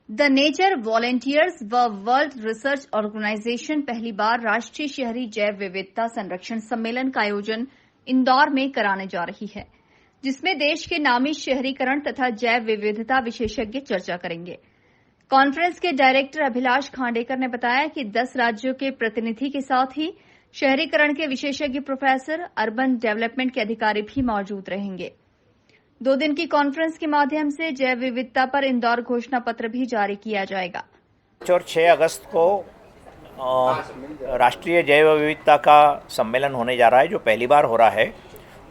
The nature volunteers व world research organisation पहली बार राष्ट्रीय शहरी जैव विविधता संरक्षण सम्मेलन का आयोजन इंदौर में कराने जा रही है, जिसमें देश के नामी शहरीकरण तथा जैव विविधता विशेषज्ञ चर्चा करेंगे। कॉन्फ्रेंस के डायरेक्टर अभिलाष खांडेकर ने बताया कि 10 राज्यों के प्रतिनिधि के साथ ही शहरीकरण के विशेषज्ञ प्रोफेसर, अर्बन डेवलपमेंट के अधिकारी भी मौजूद रहेंगे। 2 दिन की कॉन्फ्रेंस के माध्यम से जैव विविधता पर इंदौर घोषणा पत्र भी जारी किया जाएगा। 6 अगस्त को राष्ट्रीय जैव विविधता का सम्मेलन होने जा रहा है, जो पहली बार हो रहा है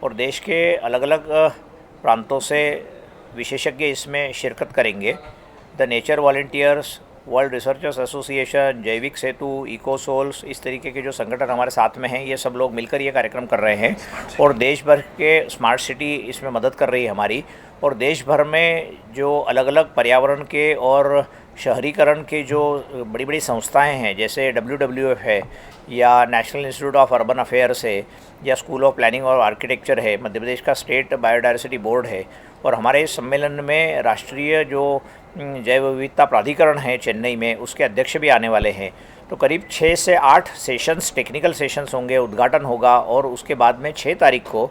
और देश के अलग अलग प्रांतों से विशेषज्ञ इसमें शिरकत करेंगे। The nature volunteers, world researchers association, जैविक सेतु, इकोसोल्स, इस तरीके के जो संगठन हमारे साथ में हैं, ये सब लोग मिलकर ये कार्यक्रम कर रहे हैं और देश भर के स्मार्ट सिटी इसमें मदद कर रही है हमारी। और देश भर में जो अलग अलग पर्यावरण के और शहरीकरण के जो बड़ी बड़ी संस्थाएं हैं, जैसे WWF है या national institute of urban affairs है या स्कूल ऑफ प्लानिंग और आर्किटेक्चर है, मध्य प्रदेश का स्टेट बायोडायवर्सिटी बोर्ड है, और हमारे इस सम्मेलन में राष्ट्रीय जो जैव विविधता प्राधिकरण है चेन्नई में, उसके अध्यक्ष भी आने वाले हैं। तो करीब 6 से 8 सेशंस, टेक्निकल सेशंस होंगे, उद्घाटन होगा और उसके बाद में 6 तारीख को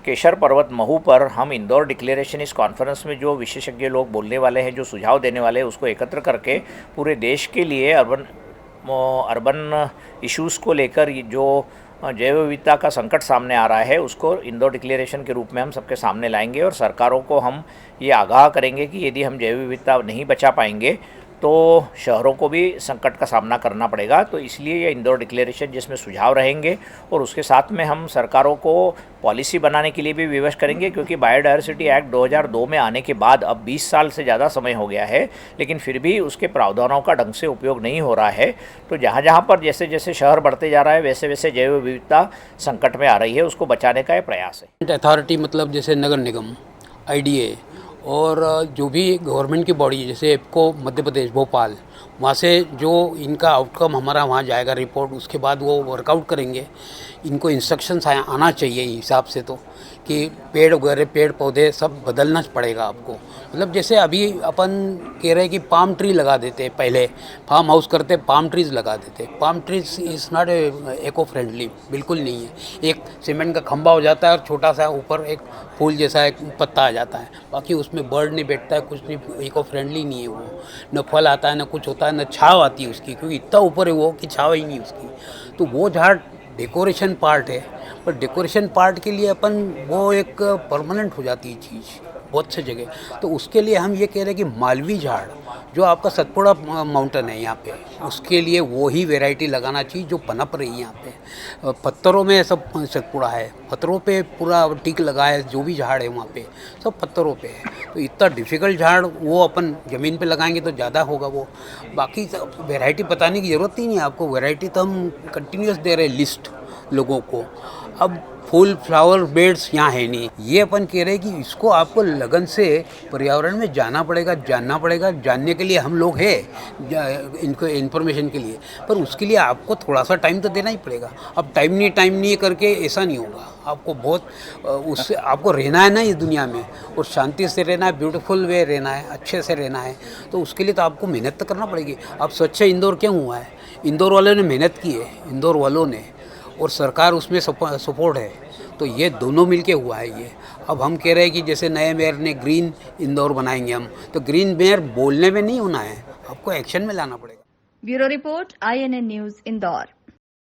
केशर पर्वत महू पर हम इंदौर डिक्लेरेशन, इस कॉन्फ्रेंस में जो विशेषज्ञ लोग बोलने वाले हैं, जो सुझाव देने वाले हैं, उसको एकत्र करके पूरे देश के लिए अर्बन इश्यूज़ को लेकर जो जैव विविधता का संकट सामने आ रहा है, उसको इंदौर डिक्लेरेशन के रूप में हम सबके सामने लाएंगे और सरकारों को हम ये आगाह करेंगे कि यदि हम जैव विविधता नहीं बचा पाएंगे तो शहरों को भी संकट का सामना करना पड़ेगा। तो इसलिए ये इंदौर डिक्लेरेशन, जिसमें सुझाव रहेंगे और उसके साथ में हम सरकारों को पॉलिसी बनाने के लिए भी विवश करेंगे, क्योंकि बायोडायवर्सिटी एक्ट 2002 में आने के बाद अब 20 साल से ज़्यादा समय हो गया है, लेकिन फिर भी उसके प्रावधानों का ढंग से उपयोग नहीं हो रहा है। तो जहाँ जहाँ पर जैसे जैसे शहर बढ़ते जा रहा है, वैसे वैसे जैव विविधता संकट में आ रही है, उसको बचाने का ये प्रयास है। अथॉरिटी मतलब जैसे नगर निगम, IDA और जो भी गवर्नमेंट की बॉडी जैसे एप्को मध्य प्रदेश भोपाल, वहाँ से जो इनका आउटकम हमारा वहाँ जाएगा रिपोर्ट, उसके बाद वो वर्कआउट करेंगे। इनको इंस्ट्रक्शंस आना चाहिए हिसाब से, तो कि पेड़ वगैरह, पेड़ पौधे सब बदलना पड़ेगा आपको। मतलब जैसे अभी अपन कह रहे हैं कि पाम ट्री लगा देते, पहले फार्म हाउस करते पाम ट्रीज़ लगा देते। Palm trees is not echo friendly, बिल्कुल नहीं है। एक सीमेंट का खंभा हो जाता है और छोटा सा ऊपर एक फूल जैसा एक पत्ता आ जाता है, बाकी उसमें बर्ड नहीं बैठता है, कुछ नहीं, इको फ्रेंडली नहीं है वो। न फल आता है, न कुछ होता है, न छाव आती है उसकी, क्योंकि इतना ऊपर है वो कि छाव ही नहीं उसकी। तो वो झाड़ डेकोरेशन पार्ट है, पर डेकोरेशन पार्ट के लिए अपन वो एक परमानेंट हो जाती है चीज़ बहुत से जगह। तो उसके लिए हम ये कह रहे हैं कि मालवी झाड़ जो आपका सतपुड़ा माउंटेन है यहाँ पे, उसके लिए वो ही वैरायटी लगाना चाहिए जो पनप रही है यहाँ पे। पत्थरों में सब सतपुड़ा है, पत्थरों पे पूरा टिक लगा है, जो भी झाड़ है वहाँ पे सब पत्थरों पे है। तो इतना डिफ़िकल्ट झाड़ वो अपन ज़मीन पे लगाएंगे तो ज़्यादा होगा वो। बाकी वैरायटी बताने की ज़रूरत ही नहीं है आपको, वैरायटी तो हम कंटिन्यूस दे रहे हैं लिस्ट लोगों को। अब फूल फ्लावर बेड्स यहाँ है नहीं, ये अपन कह रहे हैं कि इसको आपको लगन से पर्यावरण में जाना पड़ेगा, जानना पड़ेगा। जानने के लिए हम लोग हैं इनको इन्फॉर्मेशन के लिए, पर उसके लिए आपको थोड़ा सा टाइम तो देना ही पड़ेगा। अब टाइम नहीं करके ऐसा नहीं होगा। आपको बहुत उससे आपको रहना है ना इस दुनिया में, और शांति से रहना है, ब्यूटीफुल वे रहना है, अच्छे से रहना है। तो उसके लिए तो आपको मेहनत तो करना पड़ेगी। अब स्वच्छ इंदौर क्यों हुआ है? इंदौर वालों ने मेहनत की है, इंदौर वालों ने, और सरकार उसमें सपोर्ट है। तो ये दोनों मिलके हुआ है ये। अब हम कह रहे हैं कि जैसे नए मेयर ने ग्रीन इंदौर बनाएंगे हम, तो ग्रीन मेयर बोलने में नहीं होना है, आपको एक्शन में लाना पड़ेगा। Bureau report, INN news, Indore.